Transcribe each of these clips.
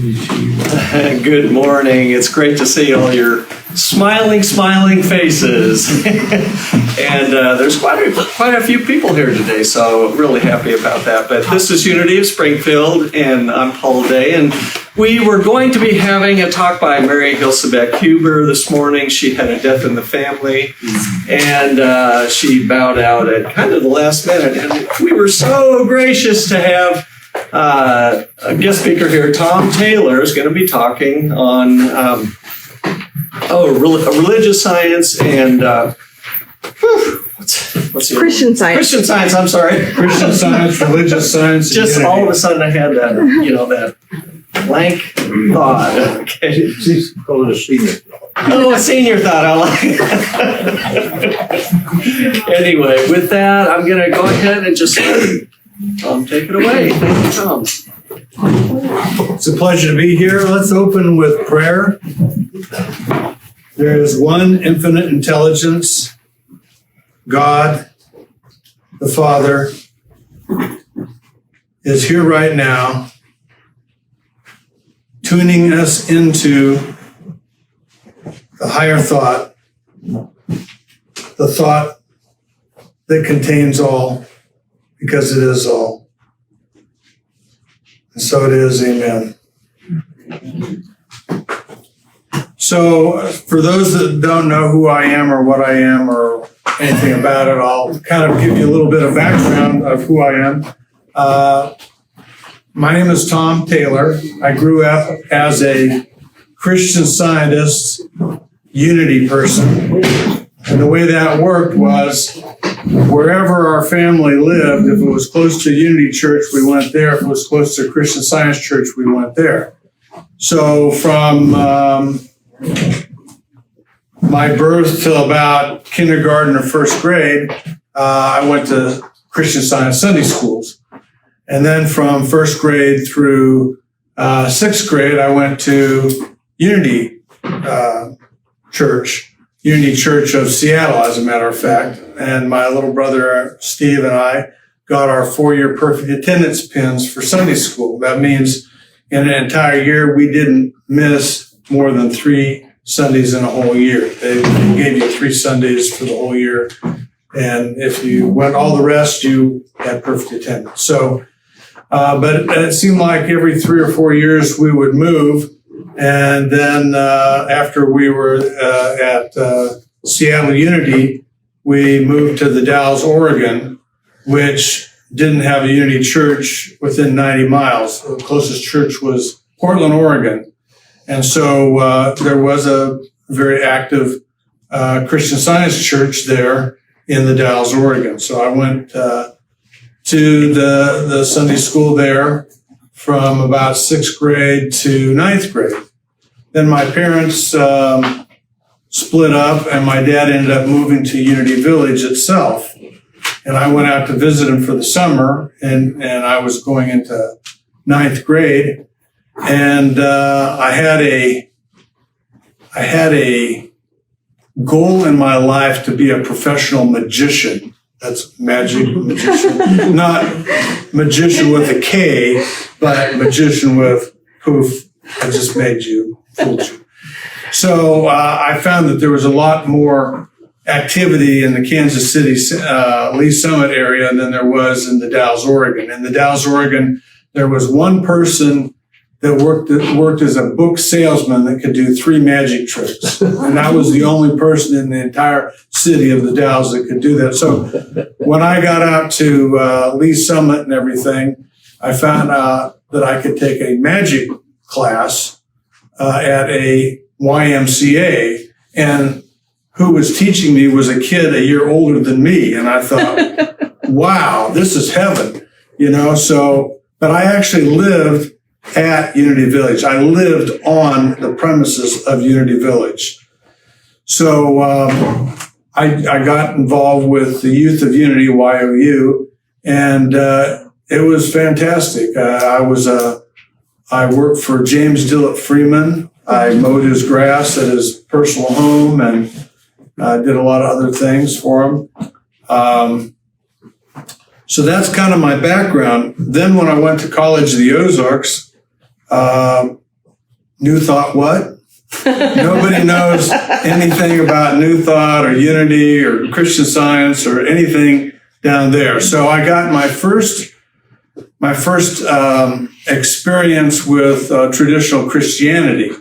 Good morning. It's great to see all your smiling faces. And there's quite a few people here today, so really happy about that. But this is Unity of Springfield, and I'm Paul Day. And we were going to be having a talk by Mary Hilsebeck Huber this morning. She had a death in the family, and she bowed out at kind of the last minute. And we were so gracious to have a guest speaker here. Thom Taylor is going to be talking on religious science and what's the Christian science. Christian science. I'm sorry. Christian science, religious science. Just all of a sudden, I had that that blank thought. Okay. She's called it a senior. Oh, a senior thought. I like it. Anyway, with that, I'm going to go ahead and just Thom, take it away. Thank you, Thom. It's a pleasure to be here. Let's open with prayer. There is one infinite intelligence, God, the Father, is here right now, tuning us into the higher thought, the thought that contains all, because it is all. And so it is, amen. So for those that don't know who I am or what I am or anything about it, I'll kind of give you a little bit of background of who I am. My name is Thom Taylor. I grew up as a Christian Scientist, Unity person. And the way that worked was wherever our family lived, if it was close to Unity Church, we went there. If it was close to Christian Science Church, we went there. So from my birth till about kindergarten or first grade, I went to Christian Science Sunday schools. And then from first grade through sixth grade, I went to Unity Church. Unity Church of Seattle, as a matter of fact. And my little brother, Steve, and I got our 4-year perfect attendance pins for Sunday school. That means in an entire year, we didn't miss more than 3 Sundays in a whole year. They gave you 3 Sundays for the whole year. And if you went all the rest, you had perfect attendance. So, but it seemed like every 3 or 4 years we would move. And then after we were at Seattle Unity, we moved to the Dalles, Oregon, which didn't have a Unity church within 90 miles. The closest church was Portland, Oregon. And so there was a very active Christian Science church there in the Dalles, Oregon. So I went to the Sunday school there from about 6th grade to 9th grade. Then my parents split up, and my dad ended up moving to Unity Village itself. And I went out to visit him for the summer, and I was going into 9th grade. And I had a goal in my life to be a professional magician. That's magic magician. Not magician with a K, but magician with poof. I just made you, fooled you. So I found that there was a lot more activity in the Kansas City Lee Summit area than there was in the Dalles, Oregon. In the Dalles, Oregon, there was one person that worked as a book salesman that could do 3 magic tricks. And I was the only person in the entire city of the Dalles that could do that. So when I got out to Lee Summit and everything, I found out that I could take a magic class at a YMCA, and who was teaching me was a kid a year older than me. And I thought, wow, this is heaven, so, but I actually lived at Unity Village. I lived on the premises of Unity Village. So I got involved with the Youth of Unity, YOU, and it was fantastic. I worked for James Dillett Freeman. I mowed his grass at his personal home and did a lot of other things for him. So that's kind of my background. Then when I went to college, the Ozarks, New Thought what? Nobody knows anything about New Thought or Unity or Christian Science or anything down there. So I got my first experience with traditional Christianity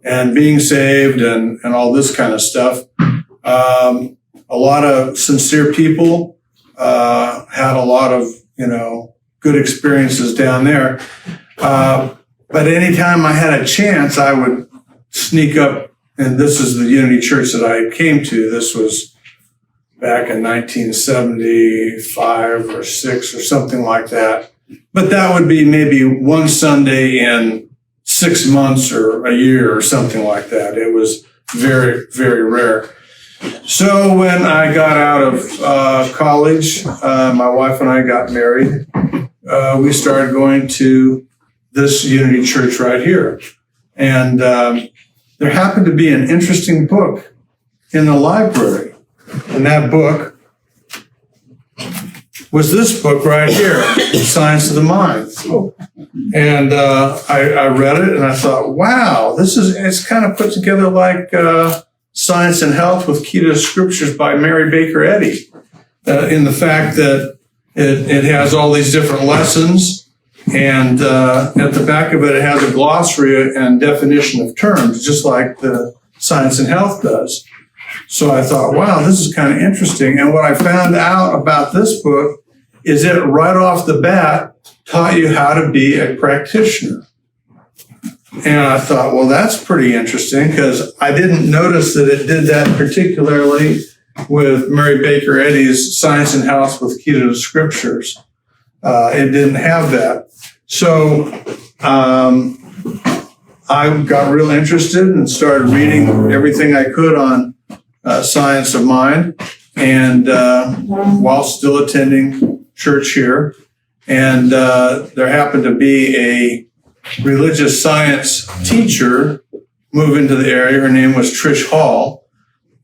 and being saved and all this kind of stuff. A lot of sincere people had a lot of, good experiences down there. But anytime I had a chance, I would sneak up, and this is the Unity Church that I came to. This was back in 1975 or 6 or something like that. But that would be maybe one Sunday in 6 months or a year or something like that. It was very, very rare. So when I got out of college, my wife and I got married. We started going to this Unity Church right here. And there happened to be an interesting book in the library. And that book was this book right here, Science of the Mind. And I read it and I thought, wow, it's kind of put together like Science and Health with Key to Scriptures by Mary Baker Eddy, in the fact that it has all these different lessons. And at the back of it, it has a glossary and definition of terms, just like the Science and Health does. So I thought, wow, this is kind of interesting. And what I found out about this book is it right off the bat taught you how to be a practitioner. And I thought, well, that's pretty interesting because I didn't notice that it did that particularly with Mary Baker Eddy's Science and Health with Key to the Scriptures. It didn't have that. So I got real interested and started reading everything I could on science of mind, and while still attending church here. And there happened to be a religious science teacher move into the area. Her name was Trish Hall.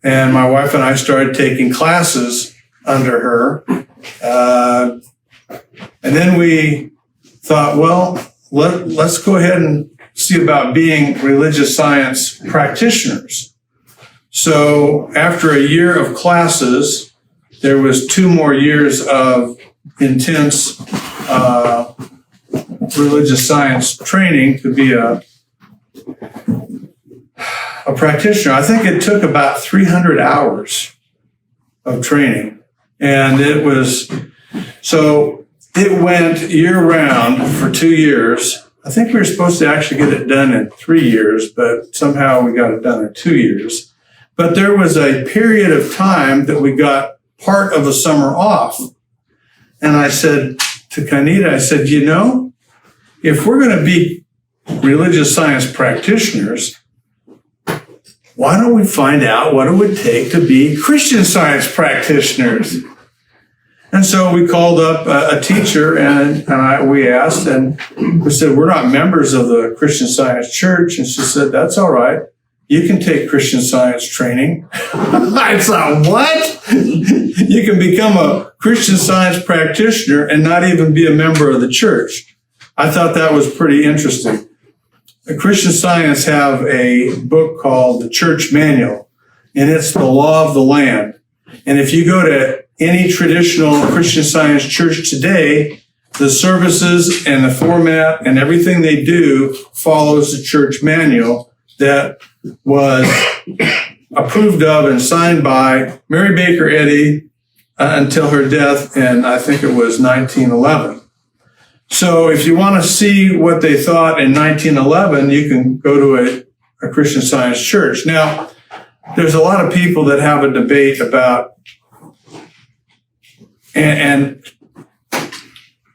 And my wife and I started taking classes under her. And then we thought, well, let's go ahead and see about being religious science practitioners. So after a year of classes, there was 2 more years of intense religious science training to be a practitioner. I think it took about 300 hours of training. And it went year round for 2 years. I think we were supposed to actually get it done in 3 years, but somehow we got it done in 2 years. But there was a period of time that we got part of the summer off. And I said to Kanita, if we're going to be religious science practitioners, why don't we find out what it would take to be Christian science practitioners? And so we called up a teacher and we asked, and we said, we're not members of the Christian Science Church. And she said, that's all right. You can take Christian Science training. I thought, what? You can become a Christian Science practitioner and not even be a member of the church. I thought that was pretty interesting. The Christian Science have a book called The Church Manual, and it's the law of the land. And if you go to any traditional Christian Science church today, the services and the format and everything they do follows the church manual that was approved of and signed by Mary Baker Eddy until her death in, I think it was 1911. So if you want to see what they thought in 1911, you can go to a Christian Science church. Now, there's a lot of people that have a debate about, and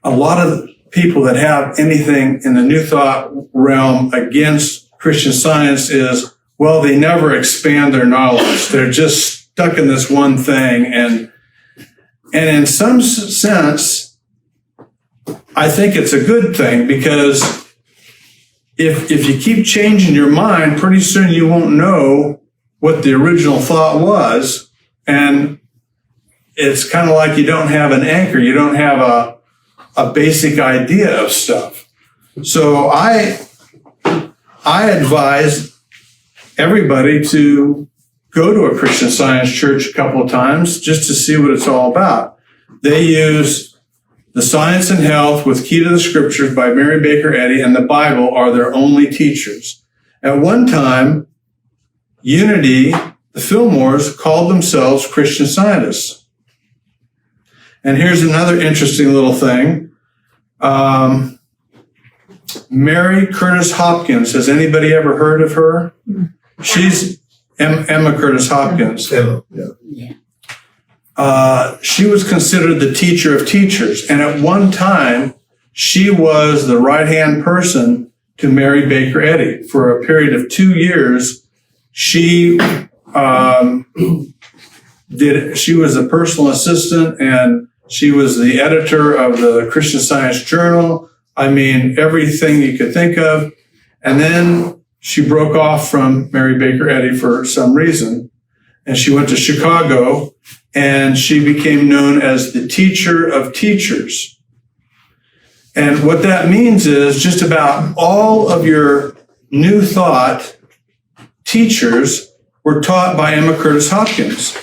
a lot of people that have anything in the New Thought realm against Christian Science is, well, they never expand their knowledge. They're just stuck in this one thing. And in some sense, I think it's a good thing, because if you keep changing your mind, pretty soon you won't know what the original thought was. And it's kind of like you don't have an anchor. You don't have a basic idea of stuff. So I advise everybody to go to a Christian Science church a couple of times just to see what it's all about. They use The Science and Health with Key to the Scriptures by Mary Baker Eddy and the Bible are their only teachers. At one time, Unity, the Fillmores, called themselves Christian Scientists. And here's another interesting little thing. Mary Curtis Hopkins, has anybody ever heard of her? She's Emma Curtis Hopkins. She was considered the teacher of teachers. And at one time, she was the right-hand person to Mary Baker Eddy. For a period of 2 years, she was a personal assistant, and she was the editor of the Christian Science Journal. I mean, everything you could think of. And then she broke off from Mary Baker Eddy for some reason, and she went to Chicago, and she became known as the teacher of teachers. And what that means is just about all of your New Thought teachers were taught by Emma Curtis Hopkins.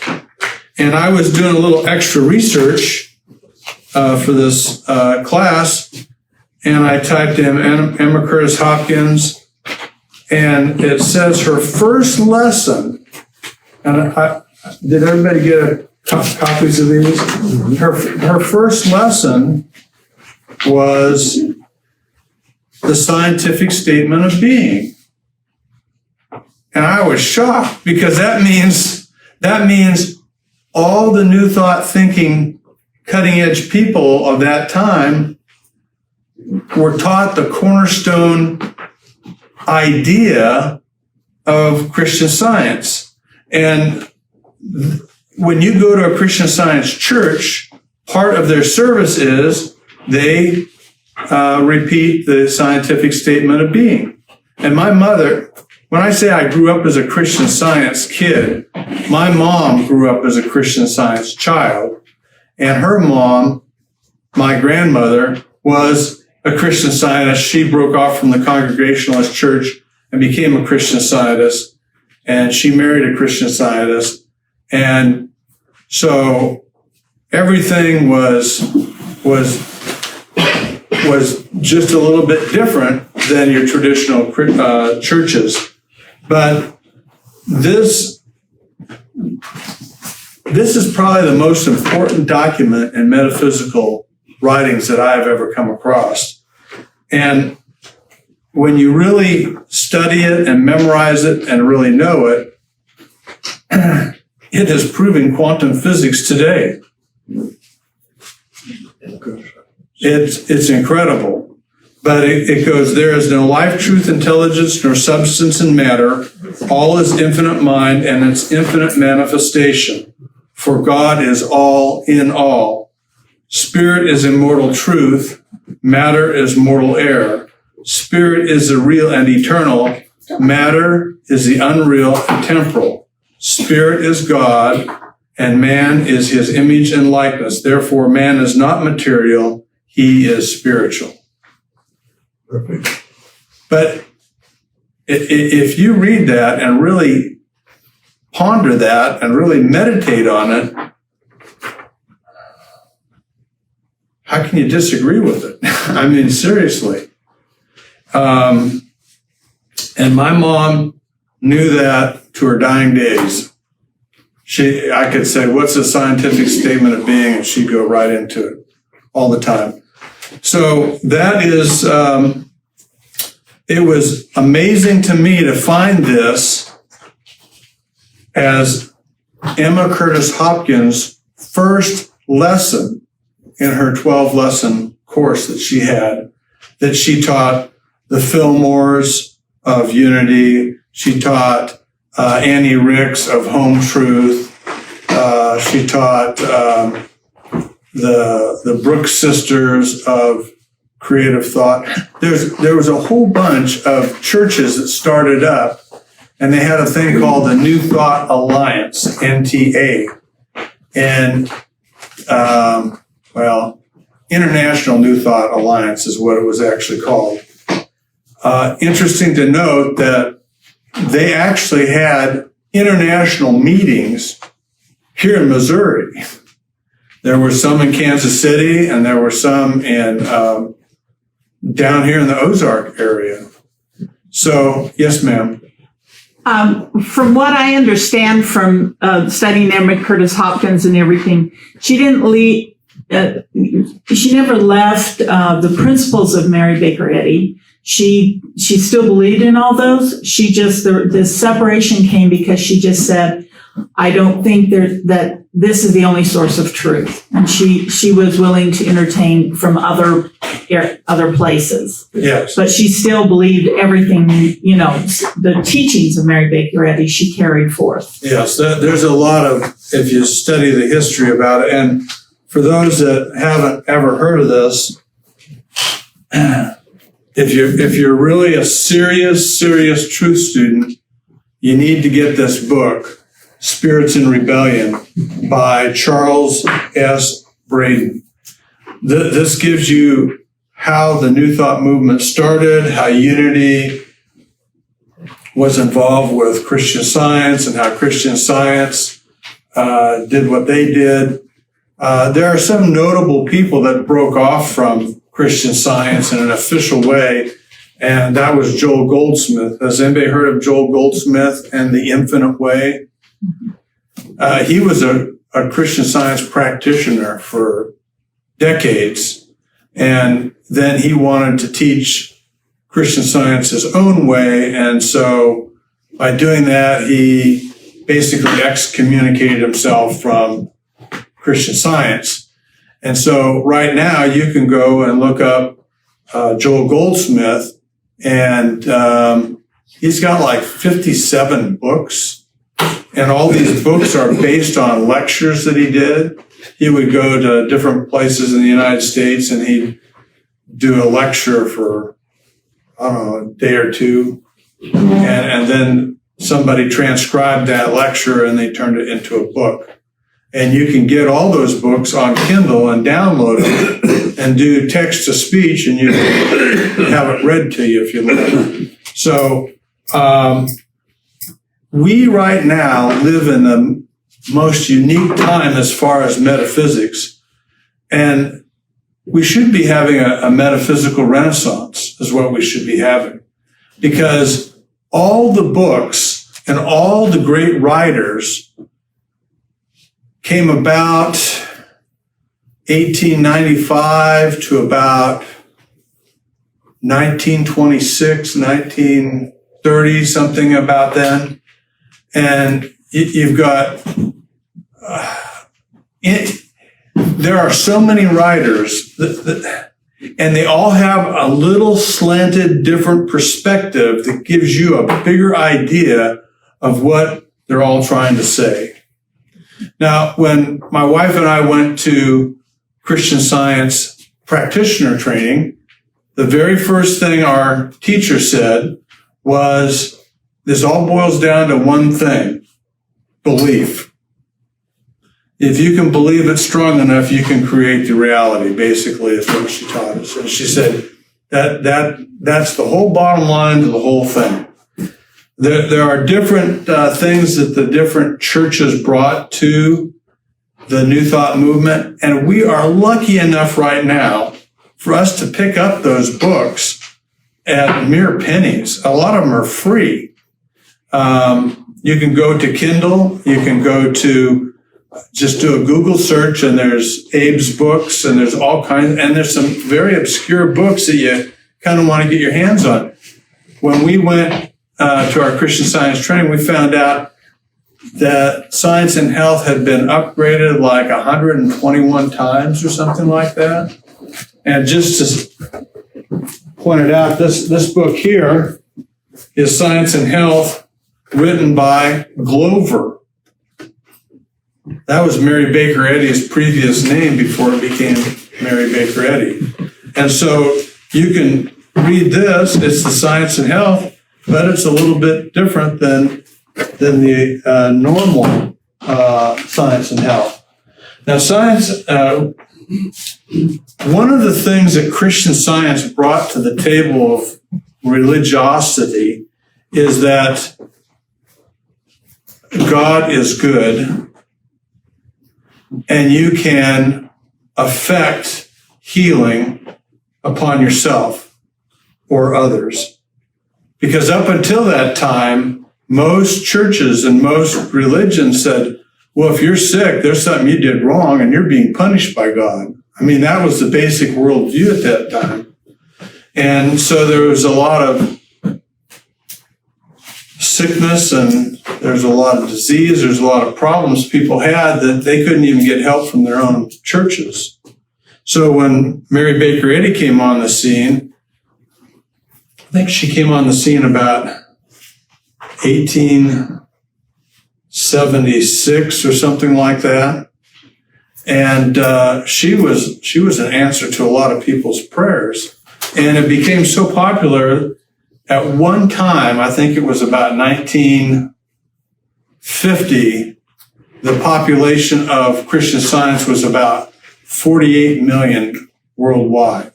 And I was doing a little extra research for this class, and I typed in Emma Curtis Hopkins, and it says her first lesson, and did everybody get copies of these? Her first lesson was the scientific statement of being. And I was shocked, because that means all the New Thought thinking, cutting edge people of that time were taught the cornerstone idea of Christian Science. And when you go to a Christian Science church, part of their service is they repeat the scientific statement of being. And my mother, when I say I grew up as a Christian Science kid, my mom grew up as a Christian Science child, and her mom, my grandmother, was a Christian Scientist. She broke off from the Congregationalist church and became a Christian Scientist, and she married a Christian Scientist. And so everything was just a little bit different than your traditional churches. But this is probably the most important document in metaphysical writings that I've ever come across. And when you really study it and memorize it and really know it, it has proven quantum physics today. It's incredible. But it goes, there is no life, truth, intelligence, nor substance in matter. All is infinite mind and its infinite manifestation. For God is all in all. Spirit is immortal truth. Matter is mortal error. Spirit is the real and eternal. Matter is the unreal and temporal. Spirit is God, and man is his image and likeness. Therefore, man is not material. He is spiritual. Perfect. But if you read that and really ponder that and really meditate on it, how can you disagree with it? I mean, seriously. And my mom knew that to her dying days. I could say, what's a scientific statement of being? And she'd go right into it all the time. So that is, it was amazing to me to find this as Emma Curtis Hopkins' first lesson in her 12-lesson course that she had, that she taught the Fillmores of Unity. She taught Annie Ricks of Home Truth. She taught the Brooks sisters of Creative Thought. There was a whole bunch of churches that started up, and they had a thing called the New Thought Alliance, NTA. And, International New Thought Alliance is what it was actually called. interesting to note that they actually had international meetings here in Missouri. There were some in Kansas City, and there were some in down here in the Ozark area. So, yes, ma'am. From what I understand from studying there with Curtis Hopkins and everything, she didn't leave. She never left the principles of Mary Baker Eddy. She still believed in all those. She just the separation came because she just said, "I don't think that this is the only source of truth," and she was willing to entertain from other places. Yes. But she still believed everything, the teachings of Mary Baker Eddy she carried forth. Yes, there's a lot of, if you study the history about it, and for those that haven't ever heard of this, if you're really a serious truth student, you need to get this book, Spirits in Rebellion, by Charles S. Braden. This gives you how the New Thought movement started, how Unity was involved with Christian Science, and how Christian Science did what they did. There are some notable people that broke off from Christian Science in an official way, and that was Joel Goldsmith. Has anybody heard of Joel Goldsmith and the Infinite Way? He was a Christian Science practitioner for decades, and then he wanted to teach Christian Science his own way, and so by doing that, he basically excommunicated himself from Christian Science. And so right now you can go and look up Joel Goldsmith, and he's got like 57 books, and all these books are based on lectures that he did. He would go to different places in the United States, and he'd do a lecture for, I don't know, a day or two, and then somebody transcribed that lecture and they turned it into a book. And you can get all those books on Kindle and download them and do text to speech, and you can have it read to you if you like. So we right now live in the most unique time as far as metaphysics, and we should be having a metaphysical renaissance is what we should be having, because all the books and all the great writers came about 1895 to about 1926, 1930, something about then. And you've got, there are so many writers and they all have a little slanted different perspective that gives you a bigger idea of what they're all trying to say. Now, when my wife and I went to Christian Science practitioner training, the very first thing our teacher said was, this all boils down to one thing: belief. If you can believe it strong enough, you can create the reality, basically, is what she taught us. And she said that's the whole bottom line to the whole thing. There are different things that the different churches brought to the New Thought movement, and we are lucky enough right now for us to pick up those books at mere pennies. A lot of them are free. You can go to Kindle, you can go to just do a Google search, and there's Abe's books, and there's all kinds, and there's some very obscure books that you kind of want to get your hands on. When we went to our Christian Science training, we found out that Science and Health had been upgraded like 121 times or something like that. And just to point it out, this book here is Science and Health, written by Glover. That was Mary Baker Eddy's previous name before it became Mary Baker Eddy. And so you can read this, it's the Science and Health, but it's a little bit different than the normal Science and Health. Now, science, one of the things that Christian Science brought to the table of religiosity is that God is good, and you can affect healing upon yourself or others. Because up until that time, most churches and most religions said, well, if you're sick, there's something you did wrong and you're being punished by God. I mean, that was the basic worldview at that time. And so there was a lot of sickness and there's a lot of disease. There's a lot of problems people had that they couldn't even get help from their own churches. So when Mary Baker Eddy came on the scene, I think she came on the scene about 1876 or something like that. And she was an answer to a lot of people's prayers. And it became so popular at one time, I think it was about 1950, the population of Christian Science was about 48 million worldwide.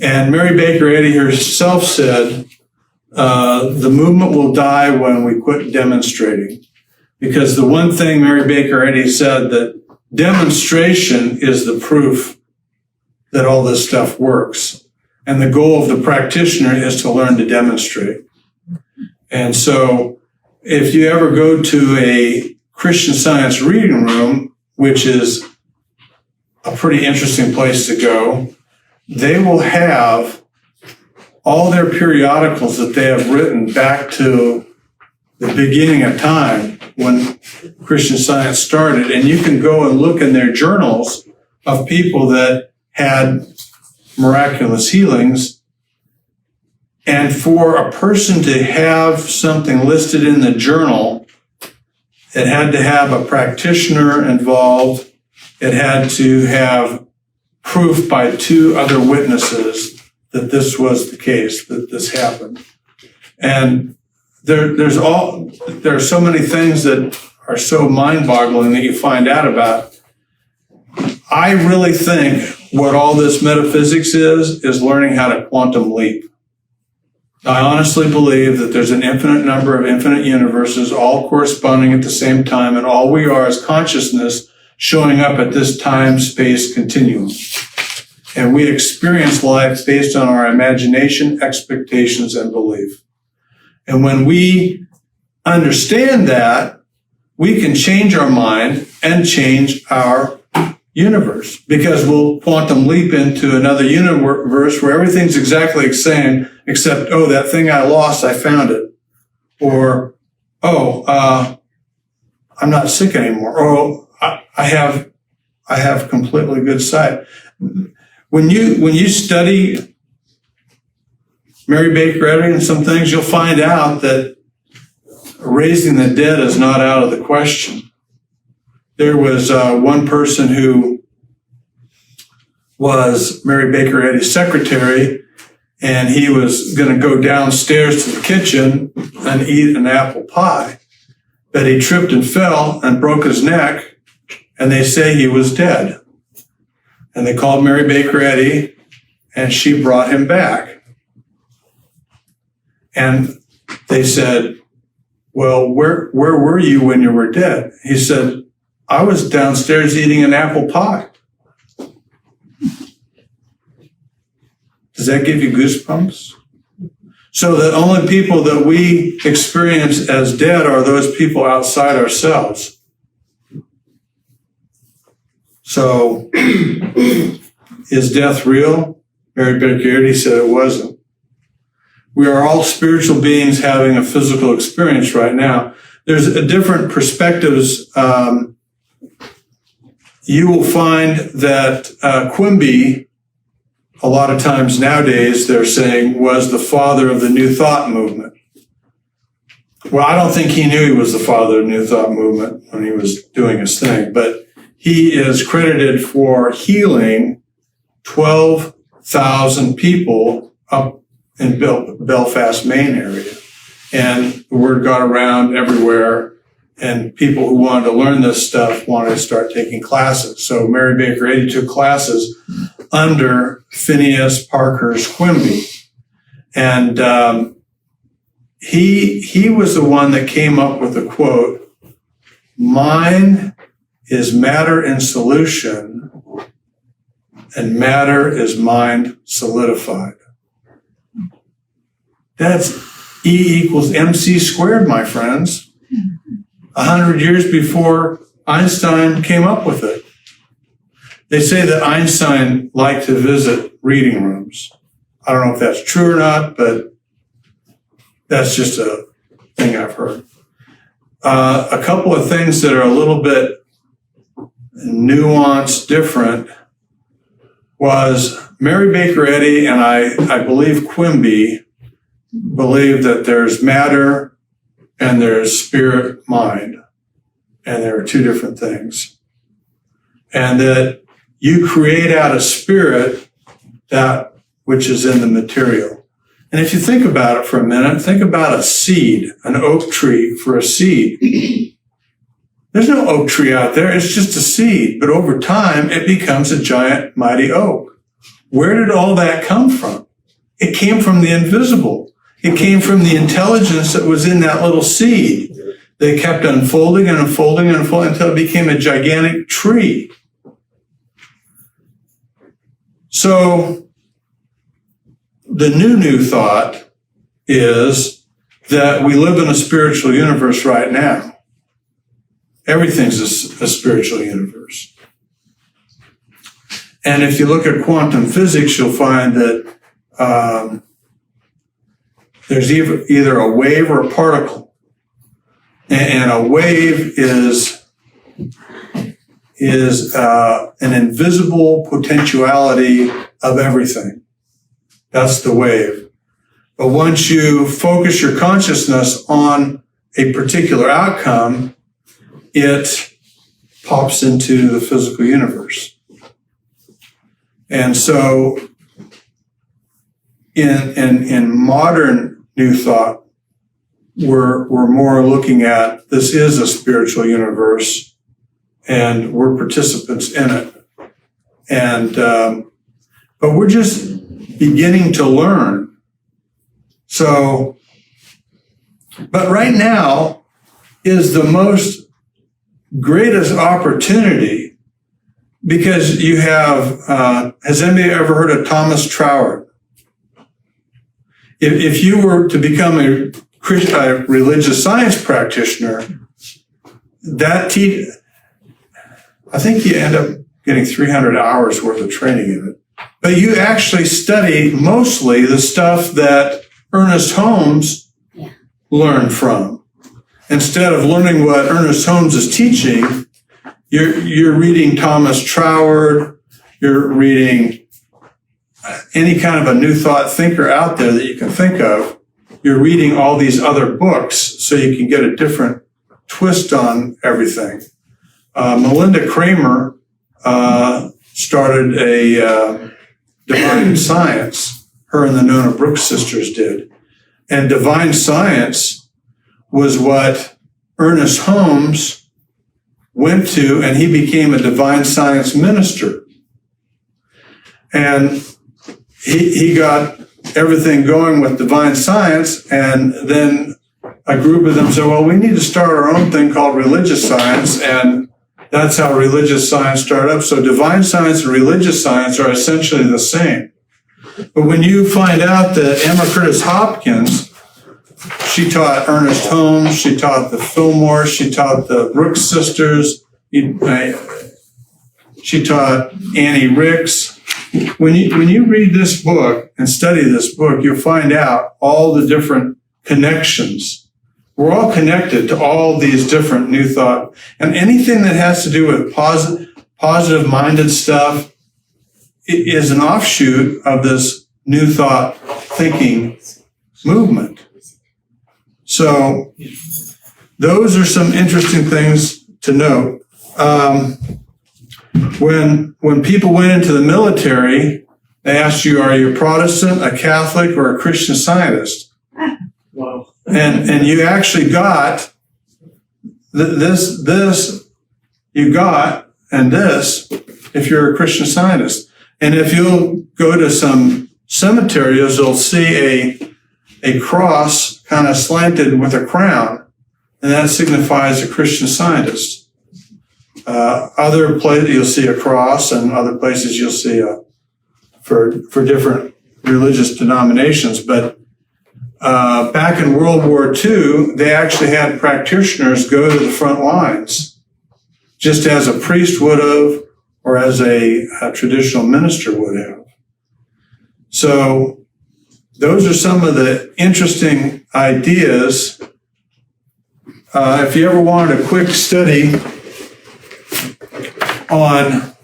And Mary Baker Eddy herself said, the movement will die when we quit demonstrating. Because the one thing Mary Baker Eddy said, that demonstration is the proof that all this stuff works. And the goal of the practitioner is to learn to demonstrate. And so if you ever go to a Christian Science reading room, which is a pretty interesting place to go, they will have all their periodicals that they have written back to the beginning of time when Christian Science started. And you can go and look in their journals of people that had miraculous healings. And for a person to have something listed in the journal, it had to have a practitioner involved. It had to have proof by 2 other witnesses that this was the case, that this happened. And there are so many things that are so mind-boggling that you find out about. I really think what all this metaphysics is learning how to quantum leap. I honestly believe that there's an infinite number of infinite universes all corresponding at the same time, and all we are is consciousness showing up at this time-space continuum. And we experience life based on our imagination, expectations, and belief. And when we understand that, we can change our mind and change our universe, because we'll quantum leap into another universe where everything's exactly the same, except, oh, that thing I lost, I found it. Or, I'm not sick anymore. Or I have completely good sight. When you study Mary Baker Eddy and some things, you'll find out that raising the dead is not out of the question. There was one person who was Mary Baker Eddy's secretary, and he was going to go downstairs to the kitchen and eat an apple pie. But he tripped and fell and broke his neck, and they say he was dead. And they called Mary Baker Eddy, and she brought him back. And they said, well, where were you when you were dead? He said, I was downstairs eating an apple pie. Does that give you goosebumps? So the only people that we experience as dead are those people outside ourselves. So is death real? Mary Baker Eddy said it wasn't. We are all spiritual beings having a physical experience right now. There's a different perspectives. You will find that Quimby, a lot of times nowadays, they're saying was the father of the New Thought movement. Well, I don't think he knew he was the father of the New Thought movement when he was doing his thing, but he is credited for healing 12,000 people up in Belfast, Maine area. And the word got around everywhere. And people who wanted to learn this stuff wanted to start taking classes. So Mary Baker Eddy took classes under Phineas Parker's Quimby. And he was the one that came up with the quote, "Mind is matter in solution, and matter is mind solidified." That's E equals MC squared, my friends. 100 years before Einstein came up with it. They say that Einstein liked to visit reading rooms. I don't know if that's true or not, but that's just a thing I've heard. A couple of things that are a little bit nuanced, different, was Mary Baker Eddy and I believe Quimby believe that there's matter and there's spirit mind, and there are two different things. And that you create out of spirit that which is in the material. And if you think about it for a minute, think about a seed, an oak tree for a seed. There's no oak tree out there, it's just a seed. But over time, it becomes a giant, mighty oak. Where did all that come from? It came from the invisible. It came from the intelligence that was in that little seed. They kept unfolding and unfolding and unfolding until it became a gigantic tree. So the new thought is that we live in a spiritual universe right now. Everything's a spiritual universe. And if you look at quantum physics, you'll find that there's either a wave or a particle. And a wave is an invisible potentiality of everything. That's the wave. But once you focus your consciousness on a particular outcome, it pops into the physical universe. And so in modern New Thought, we're more looking at this is a spiritual universe and we're participants in it. And but we're just beginning to learn. So, but right now is the most greatest opportunity because you have, has anybody ever heard of Thomas Troward? If you were to become a religious science practitioner, I think you end up getting 300 hours worth of training in it. But you actually study mostly the stuff that Ernest Holmes learned from. Instead of learning what Ernest Holmes is teaching, you're reading Thomas Troward, you're reading any kind of a new thought thinker out there that you can think of. You're reading all these other books so you can get a different twist on everything. Melinda Kramer started a Divine Science. Her and the Nona Brooks sisters did. And Divine Science was what Ernest Holmes went to, and he became a Divine Science minister. And he got everything going with Divine Science, and then a group of them said, well, we need to start our own thing called Religious Science, and that's how Religious Science started up. So Divine Science and Religious Science are essentially the same. But when you find out that Emma Curtis Hopkins, she taught Ernest Holmes, she taught the Fillmore, she taught the Brooks sisters, she taught Annie Ricks. When you read this book and study this book, you'll find out all the different connections. We're all connected to all these different new thought. And anything that has to do with positive-minded stuff is an offshoot of this new thought thinking movement. So those are some interesting things to note. When people went into the military, they asked you, are you a Protestant, a Catholic, or a Christian Scientist? Wow. And you actually got this you got, and this if you're a Christian Scientist. And if you'll go to some cemeteries, you'll see a cross kind of slanted with a crown, and that signifies a Christian Scientist. Other places you'll see a cross, and other places you'll see for different religious denominations. But back in World War II, they actually had practitioners go to the front lines, just as a priest would have, or as a traditional minister would have. So those are some of the interesting ideas. If you ever wanted a quick study on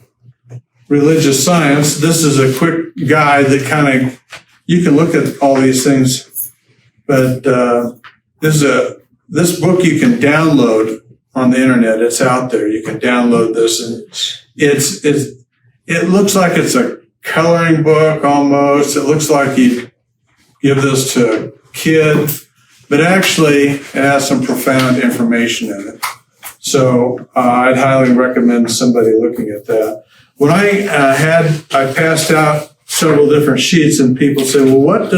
religious science, this is a quick guide that kind of, you can look at all these things, but this book you can download on the internet. It's out there. You can download this, and it looks like it's a coloring book almost. It looks like you give this to a kid, but actually it has some profound information in it. So I'd highly recommend somebody looking at that. When I passed out several different sheets, and people say, well, what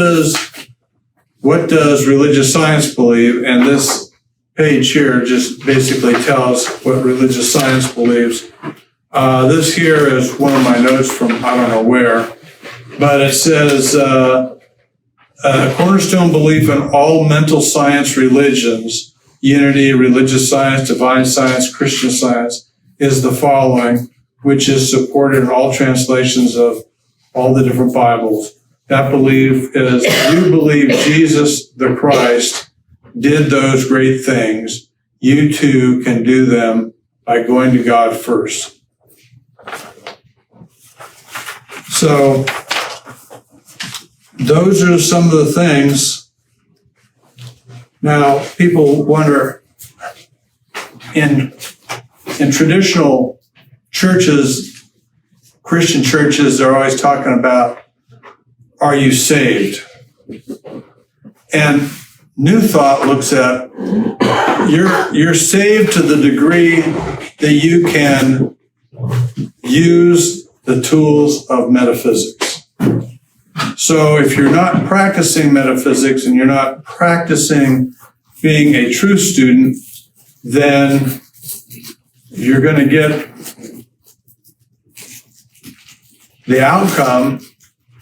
does religious science believe? And this page here just basically tells what religious science believes. This here is one of my notes from I don't know where, but it says, a cornerstone belief in all mental science religions, unity, religious science, divine science, Christian science, is the following, which is supported in all translations of all the different Bibles. That belief is, you believe Jesus the Christ did those great things. You too can do them by going to God first. So those are some of the things. Now, people wonder, in traditional churches, Christian churches, they're always talking about, are you saved? And New Thought looks at, you're saved to the degree that you can use the tools of metaphysics. So if you're not practicing metaphysics and you're not practicing being a true student, then you're going to get the outcome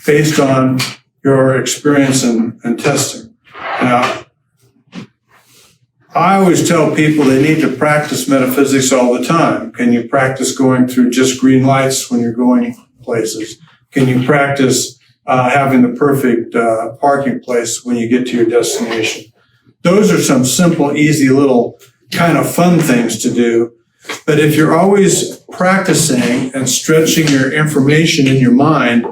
based on your experience and testing. Now, I always tell people they need to practice metaphysics all the time. Can you practice going through just green lights when you're going places? Can you practice having the perfect parking place when you get to your destination? Those are some simple, easy little kind of fun things to do. But if you're always practicing and stretching your information in your mind,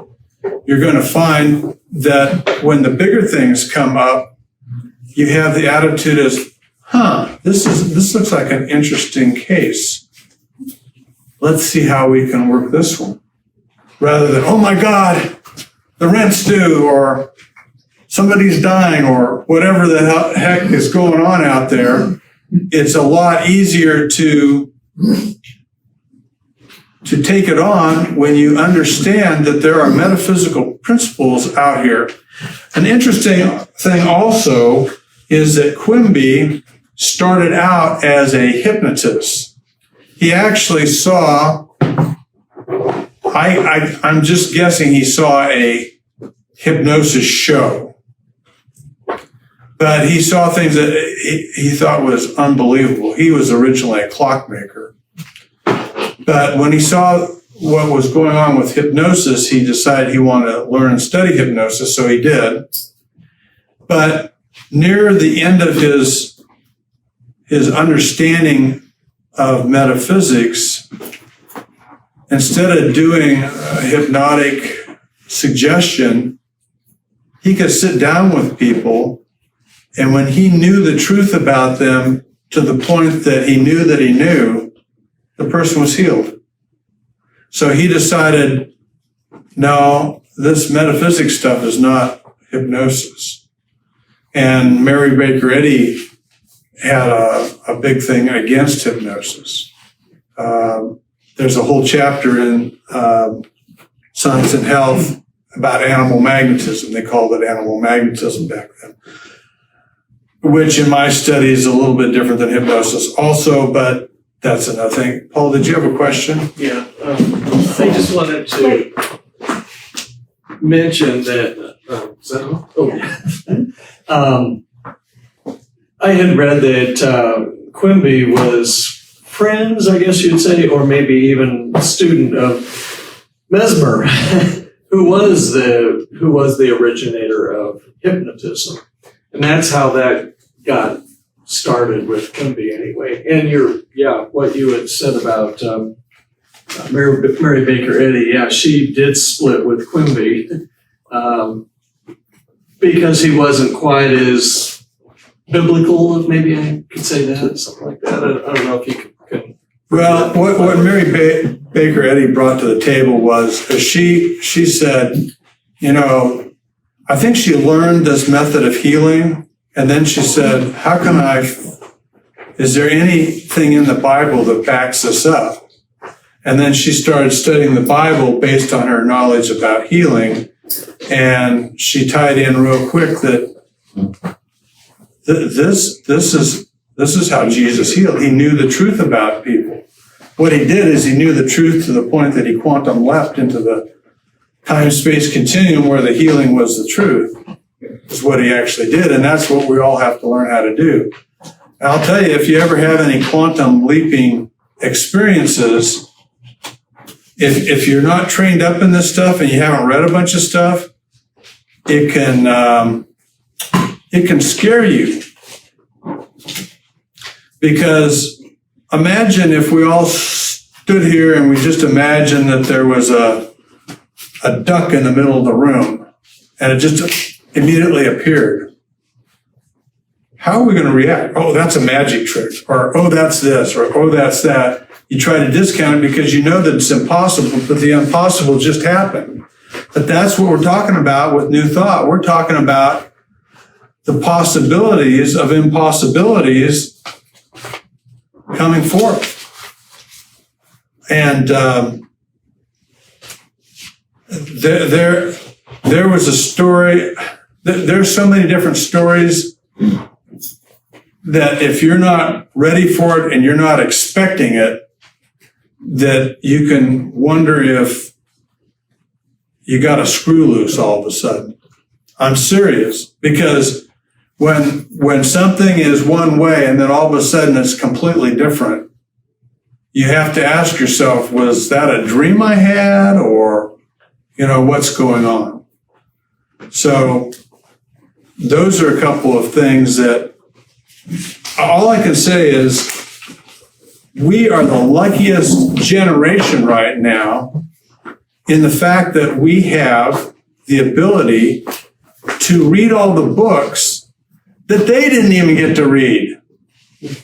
you're going to find that when the bigger things come up, you have the attitude as, this looks like an interesting case. Let's see how we can work this one. Rather than, oh my God, the rent's due, or somebody's dying, or whatever the heck is going on out there. It's a lot easier to take it on when you understand that there are metaphysical principles out here. An interesting thing also is that Quimby started out as a hypnotist. He actually saw, I'm just guessing he saw a hypnosis show. But he saw things that he thought was unbelievable. He was originally a clockmaker. But when he saw what was going on with hypnosis, he decided he wanted to learn and study hypnosis, so he did. But near the end of his understanding of metaphysics, instead of doing hypnotic suggestion, he could sit down with people, and when he knew the truth about them to the point that he knew, the person was healed. So he decided, no, this metaphysics stuff is not hypnosis. And Mary Baker Eddy had a big thing against hypnosis. There's a whole chapter in Science and Health about animal magnetism. They called it animal magnetism back then, which in my study is a little bit different than hypnosis also, but that's another thing. Paul, did you have a question? Yeah, I just wanted to mention that, is that on? Oh, yeah. I had read that Quimby was friends, I guess you'd say, or maybe even a student of Mesmer, who was the originator of hypnotism. And that's how that got started with Quimby anyway. And what you had said about Mary Baker Eddy, she did split with Quimby because he wasn't quite as biblical, if maybe I could say that, something like that. I don't know if you can. Well, what Mary Baker Eddy brought to the table was she said, I think she learned this method of healing, and then she said, is there anything in the Bible that backs this up? And then she started studying the Bible based on her knowledge about healing, and she tied in real quick that this is how Jesus healed. He knew the truth about people. What he did is he knew the truth to the point that he quantum leapt into the time-space continuum where the healing was the truth, is what he actually did. And that's what we all have to learn how to do. And I'll tell you, if you ever have any quantum leaping experiences, if you're not trained up in this stuff and you haven't read a bunch of stuff, it can scare you. Because imagine if we all stood here and we just imagined that there was a duck in the middle of the room and it just immediately appeared. How are we going to react? Oh, that's a magic trick. Or, oh, that's this. Or, oh, that's that. You try to discount it because you know that it's impossible, but the impossible just happened. But that's what we're talking about with New Thought. We're talking about the possibilities of impossibilities coming forth. And there was a story. There's so many different stories that if you're not ready for it and you're not expecting it, that you can wonder if you got a screw loose all of a sudden. I'm serious, because when something is one way and then all of a sudden it's completely different, you have to ask yourself, was that a dream I had, or, what's going on? So those are a couple of things that all I can say is we are the luckiest generation right now in the fact that we have the ability to read all the books that they didn't even get to read.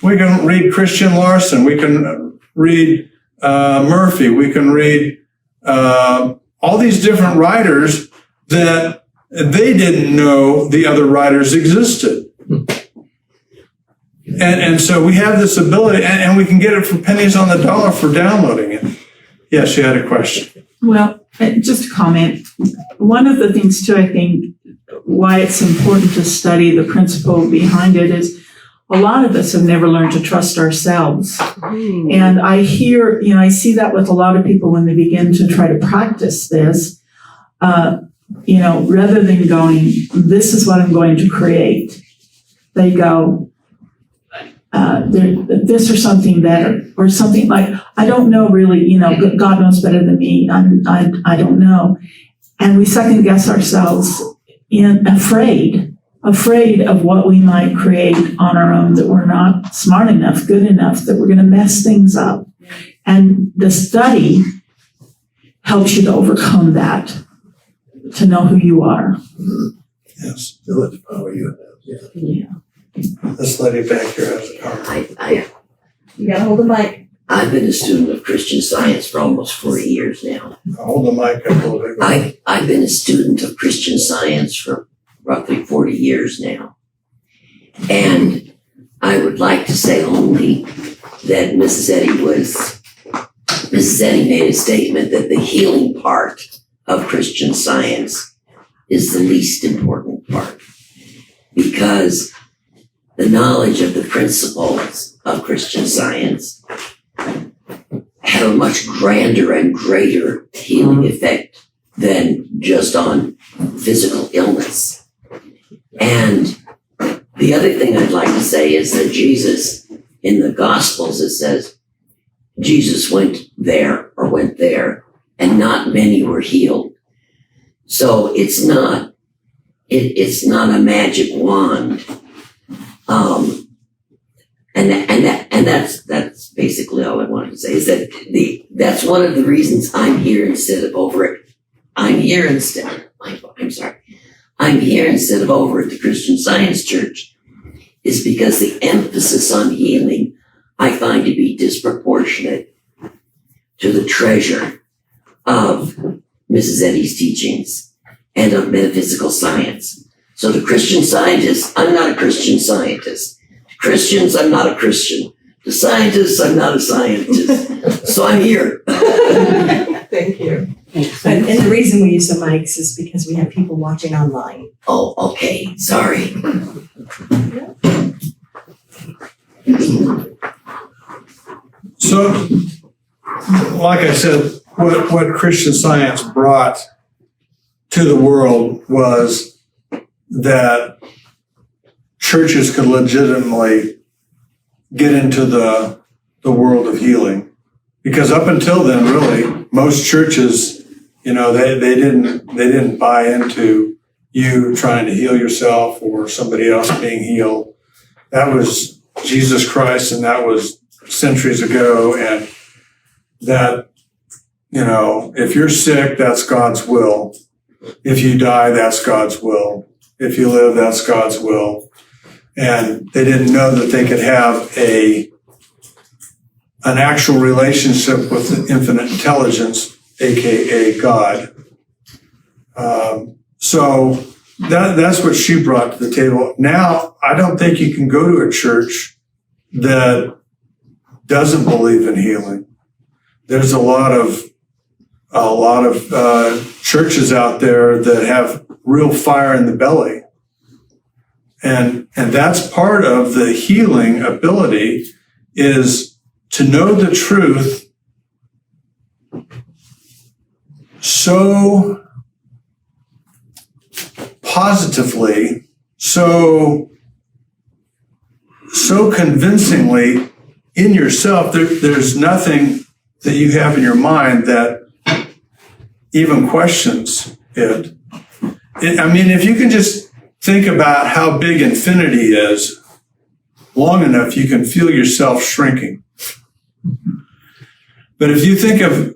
We can read Christian Larson. We can read Murphy. We can read all these different writers that they didn't know the other writers existed. And so we have this ability, and we can get it for pennies on the dollar for downloading it. Yes, you had a question. Well, just a comment. One of the things, too, I think, why it's important to study the principle behind it is a lot of us have never learned to trust ourselves. And I hear, I see that with a lot of people when they begin to try to practice this, rather than going, this is what I'm going to create, they go, this or something better, or something like, I don't know really, God knows better than me. I don't know. And we second guess ourselves afraid of what we might create on our own, that we're not smart enough, good enough, that we're going to mess things up. And the study helps you to overcome that, to know who you are. Yes. Know the power you have. Yeah. This lady back here has a comment. You gotta hold the mic. I've been a student of Christian Science for almost 40 years now. Hold the mic up a little bit. I've been a student of Christian Science for roughly 40 years now. And I would like to say only that Mrs. Eddy made a statement that the healing part of Christian Science is the least important part, because the knowledge of the principles of Christian Science have a much grander and greater healing effect than just on physical illness. And the other thing I'd like to say is that Jesus, in the Gospels, it says, Jesus went there, and not many were healed. So it's not a magic wand. And that's basically all I wanted to say, is that that's one of the reasons I'm here instead of over at the Christian Science Church, is because the emphasis on healing I find to be disproportionate to the treasure of Mrs. Eddy's teachings and of metaphysical science. So the Christian scientists, I'm not a Christian scientist. Christians, I'm not a Christian. The scientists, I'm not a scientist. So I'm here. Thank you. And the reason we use the mics is because we have people watching online. Oh, okay. Sorry. So, like I said, what Christian Science brought to the world was that churches could legitimately get into the world of healing. Because up until then, really, most churches, they didn't buy into you trying to heal yourself or somebody else being healed. That was Jesus Christ, and that was centuries ago. And that, if you're sick, that's God's will. If you die, that's God's will. If you live, that's God's will. And they didn't know that they could have an actual relationship with infinite intelligence, aka God. So that's what she brought to the table. Now, I don't think you can go to a church that doesn't believe in healing. There's a lot of churches out there that have real fire in the belly. And that's part of the healing ability, is to know the truth so positively, so convincingly in yourself. There's nothing that you have in your mind that even questions it. If you can just think about how big infinity is long enough, you can feel yourself shrinking. But if you think of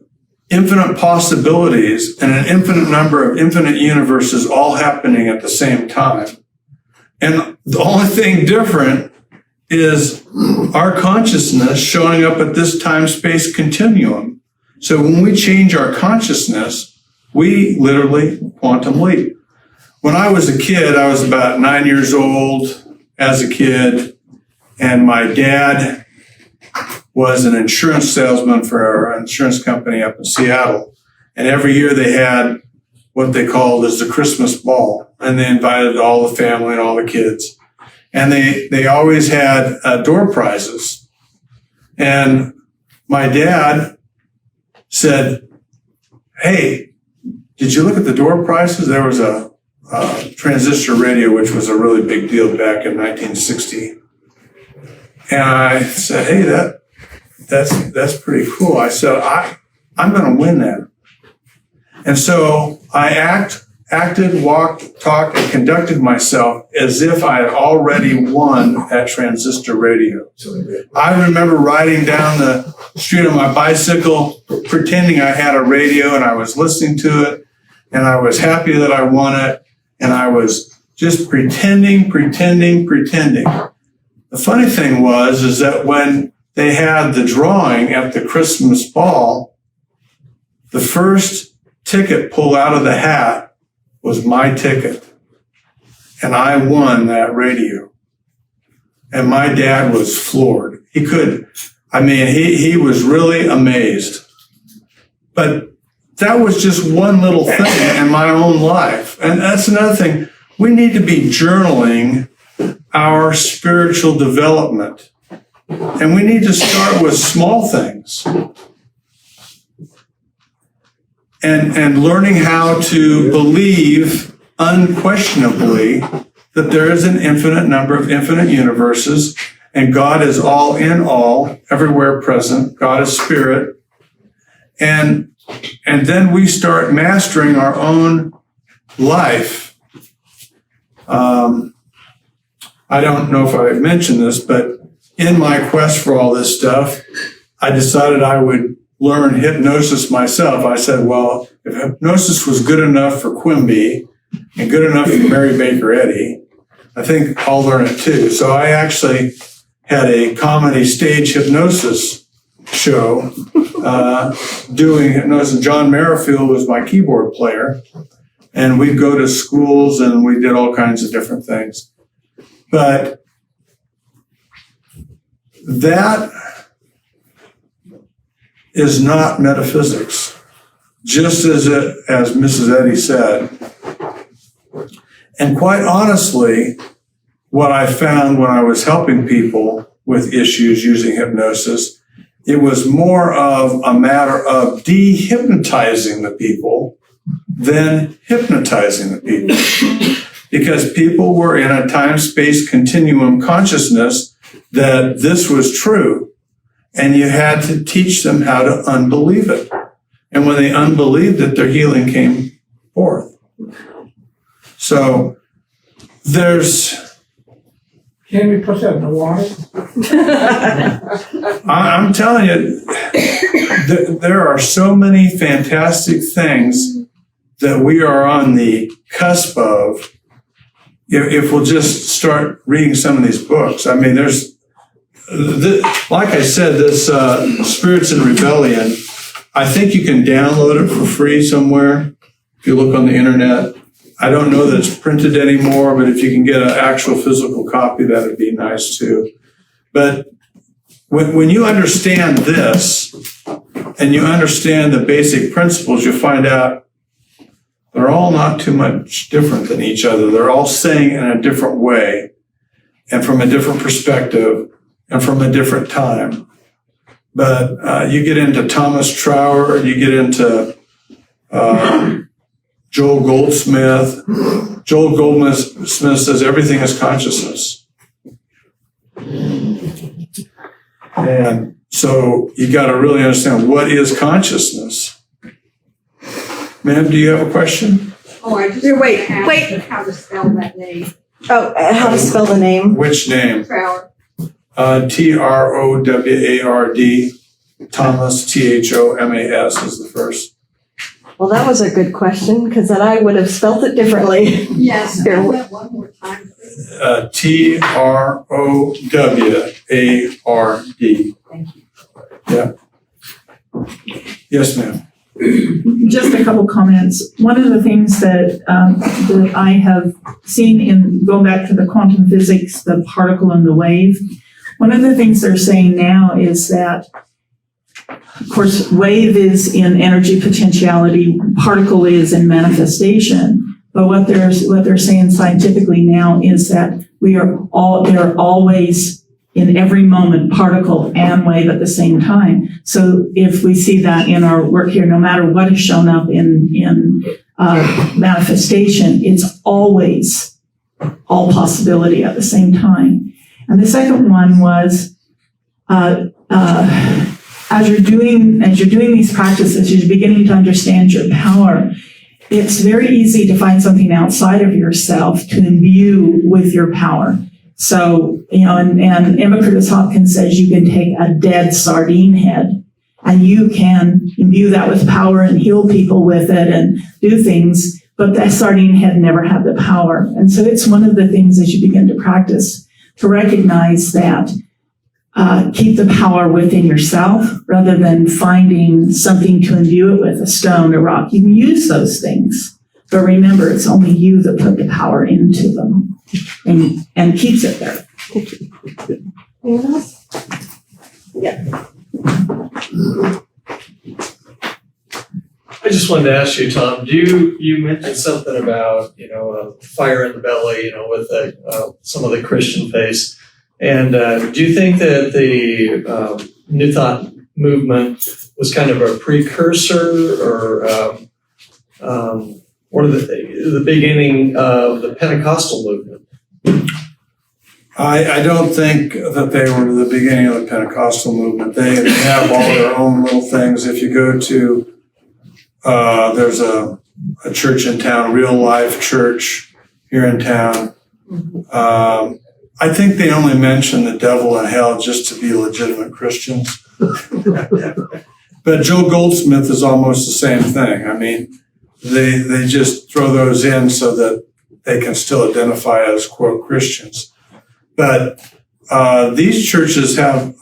infinite possibilities and an infinite number of infinite universes all happening at the same time, and the only thing different is our consciousness showing up at this time-space continuum. So when we change our consciousness, we literally quantum leap. When I was a kid, I was about 9 years old as a kid, and my dad was an insurance salesman for an insurance company up in Seattle. And every year they had what they called as the Christmas ball, and they invited all the family and all the kids. And they always had door prizes. And my dad said, "Hey, did you look at the door prizes?" There was a transistor radio, which was a really big deal back in 1960. And I said, "Hey, that's pretty cool." I said, I'm going to win that. And so I acted, walked, talked, and conducted myself as if I had already won that transistor radio. I remember riding down the street on my bicycle, pretending I had a radio, and I was listening to it, and I was happy that I won it, and I was just pretending. The funny thing is that when they had the drawing at the Christmas ball, the first ticket pulled out of the hat was my ticket. And I won that radio. And my dad was floored. He was really amazed. But that was just one little thing in my own life. And that's another thing. We need to be journaling our spiritual development. And we need to start with small things. And learning how to believe unquestionably that there is an infinite number of infinite universes, and God is all in all, everywhere present. God is spirit. And then we start mastering our own life. I don't know if I mentioned this, but in my quest for all this stuff, I decided I would learn hypnosis myself. I said, well, if hypnosis was good enough for Quimby and good enough for Mary Baker Eddy, I think I'll learn it too. So I actually had a comedy stage hypnosis show doing hypnosis. John Merrifield was my keyboard player, and we'd go to schools and we did all kinds of different things. But that is not metaphysics, just as Mrs. Eddy said. And quite honestly, what I found when I was helping people with issues using hypnosis, it was more of a matter of dehypnotizing the people than hypnotizing the people. Because people were in a time-space continuum consciousness that this was true. And you had to teach them how to unbelieve it. And when they unbelieved it, their healing came forth. So there's... Can we put that in the water? I'm telling you, there are so many fantastic things that we are on the cusp of if we'll just start reading some of these books. I mean, there's, like I said, this Spirits in Rebellion, I think you can download it for free somewhere if you look on the internet. I don't know that it's printed anymore, but if you can get an actual physical copy, that would be nice too. But when you understand this and you understand the basic principles, you find out they're all not too much different than each other. They're all saying in a different way and from a different perspective and from a different time. But you get into Thomas Trower, you get into Joel Goldsmith. Joel Goldsmith says everything is consciousness. And so you got to really understand what is consciousness. Ma'am, do you have a question? Oh, I just Wait. how to spell that name. Oh, how to spell the name? Which name? Trower. Troward. Thomas, Thomas is the first. Well, that was a good question, because then I would have spelt it differently. Yes, Here. spell that one more time, please. Troward. Thank you. Yeah. Yes, ma'am. Just a couple comments. One of the things that I have seen in going back to the quantum physics, the particle and the wave, one of the things they're saying now is that, of course, wave is in energy potentiality, particle is in manifestation. But what they're saying scientifically now is that they're always in every moment, particle and wave at the same time. So if we see that in our work here, no matter what is shown up in manifestation, it's always all possibility at the same time. And the second one was, as you're doing these practices, you're beginning to understand your power. It's very easy to find something outside of yourself to imbue with your power. So, and Emma Curtis Hopkins says you can take a dead sardine head and you can imbue that with power and heal people with it and do things, but that sardine head never had the power. And so it's one of the things as you begin to practice to recognize that keep the power within yourself rather than finding something to imbue it with, a stone, a rock. You can use those things, but remember, it's only you that put the power into them and keeps it there. Anyone else? Yeah. I I just wanted to ask you, Tom, you mentioned something about, fire in the belly, with some of the Christian faith. And do you think that the New Thought movement was kind of a precursor or the beginning of the Pentecostal movement? I don't think that they were the beginning of the Pentecostal movement. They have all their own little things. If you go to, there's a church in town, Real Life Church here in town. I think they only mention the devil and hell just to be legitimate Christians. But Joe Goldsmith is almost the same thing. I mean, they just throw those in so that they can still identify as, quote, Christians. But these churches have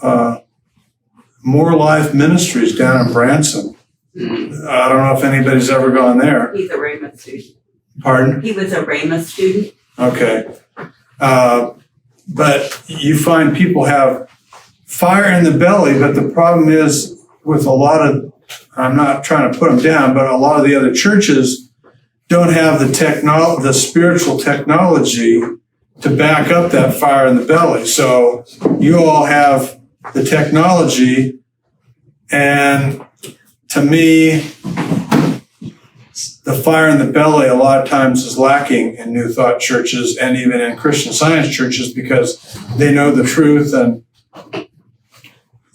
More Life Ministries down in Branson. I don't know if anybody's ever gone there. He's a Rhema student. Pardon? He was a Rhema student. Okay. But you find people have fire in the belly, but the problem is with a lot of, I'm not trying to put them down, but a lot of the other churches don't have the spiritual technology to back up that fire in the belly. So you all have the technology, and to me, the fire in the belly a lot of times is lacking in New Thought churches and even in Christian Science churches because they know the truth, and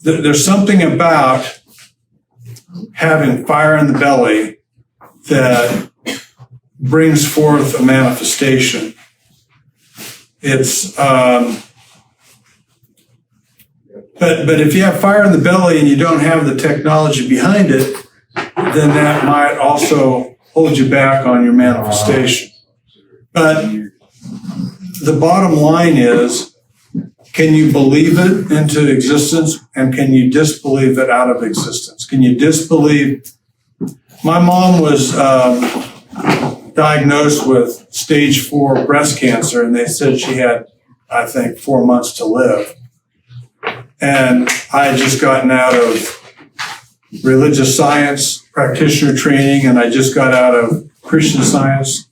there's something about having fire in the belly that brings forth a manifestation. It's but if you have fire in the belly and you don't have the technology behind it, then that might also hold you back on your manifestation. But the bottom line is, can you believe it into existence, and can you disbelieve it out of existence? Can you disbelieve? My mom was diagnosed with stage 4 breast cancer, and they said she had, I think, 4 months to live. And I had just gotten out of religious science practitioner training, and I just got out of Christian Science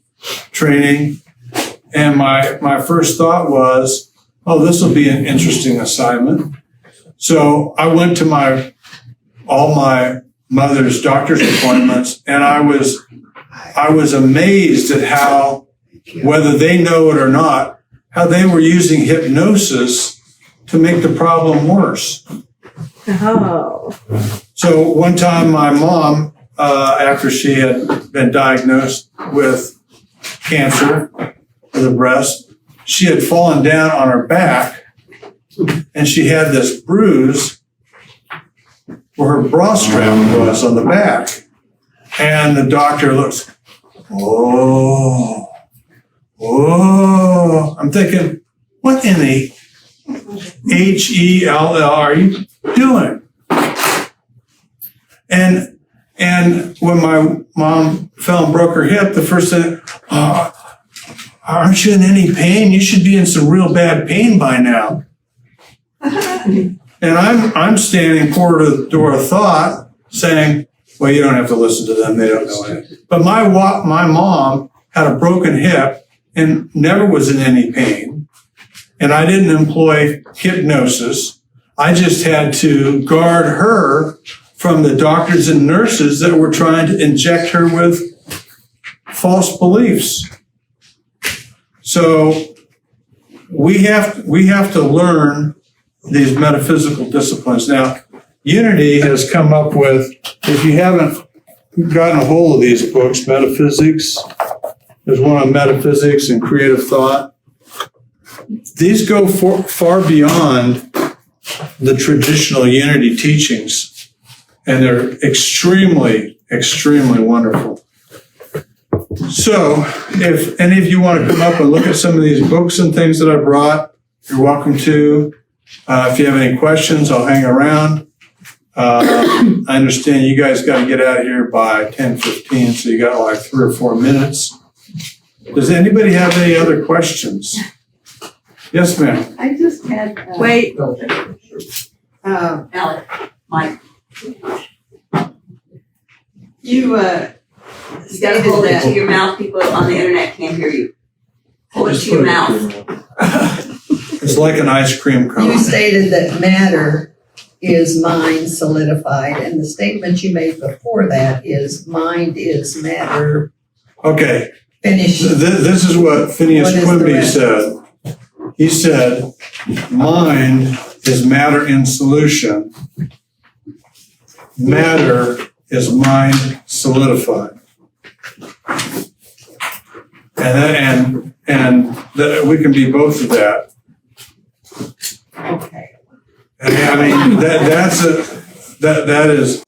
training. And my first thought was, oh, this will be an interesting assignment. So I went to all my mother's doctor's appointments, and I was amazed at how, whether they know it or not, how they were using hypnosis to make the problem worse. Oh. So one time my mom, after she had been diagnosed with cancer of the breast, she had fallen down on her back, and she had this bruise where her bra strap was on the back. And the doctor looks, oh. I'm thinking, what in the HELL are you doing? And when my mom fell and broke her hip, the first thing, aren't you in any pain? You should be in some real bad pain by now. And I'm standing door of thought saying, well, you don't have to listen to them. They don't know it. But my mom had a broken hip and never was in any pain. And I didn't employ hypnosis. I just had to guard her from the doctors and nurses that were trying to inject her with false beliefs. So we have to learn these metaphysical disciplines. Now, Unity has come up with, if you haven't gotten a hold of these books, Metaphysics, there's one on metaphysics and creative thought. These go far beyond the traditional Unity teachings, and they're extremely, extremely wonderful. So if any of you want to come up and look at some of these books and things that I brought, you're welcome to. If you have any questions, I'll hang around. I understand you guys got to get out of here by 10:15, so you got like 3 or 4 minutes. Does anybody have any other questions? Yes, ma'am. I just had. Wait. Alex, Mike. You gotta hold it to your mouth. People on the internet can't hear you. Hold it to your mouth. It's like an ice cream You cone. stated that matter is mind solidified, and the statement you made before that is mind is matter Okay, finished. this is what Phineas What is the Quimby rest? said. He said, mind is matter in solution. Matter is mind solidified. And we can be both of that. Okay. And I mean, that is